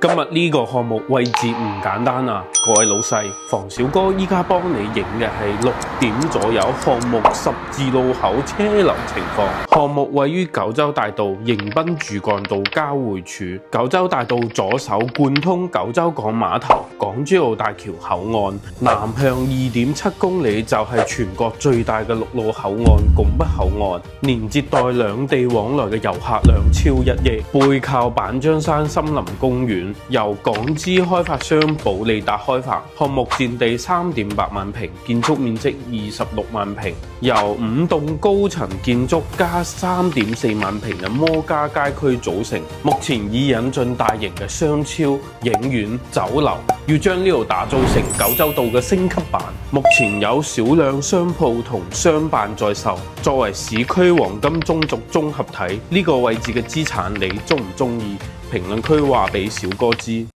今日呢個項目位置唔簡單啊！各位老細，房小哥依家幫你影嘅係6點左右項目十字路口車流情況。項目位於九州大道迎賓主幹道交匯處，九州大道左手貫通九州港碼頭、港珠澳大橋口岸，南向2.7公里就係全國最大嘅陸路口岸拱北口岸，連接待兩地往來嘅遊客量超1億。背靠板張山森林公園，由港資開發商保利達開發，項目佔地3.8萬平，建築面積26萬平，由5棟高層建築加3.4萬平嘅摩加街區組成。目前已引進大型嘅商超、影院、酒樓，要將呢度打造成九州道嘅升級版。目前有少量商鋪同商辦在售，作為市區黃金中軸綜合體，呢個位置嘅資產你中唔中意？評論區話俾小哥知。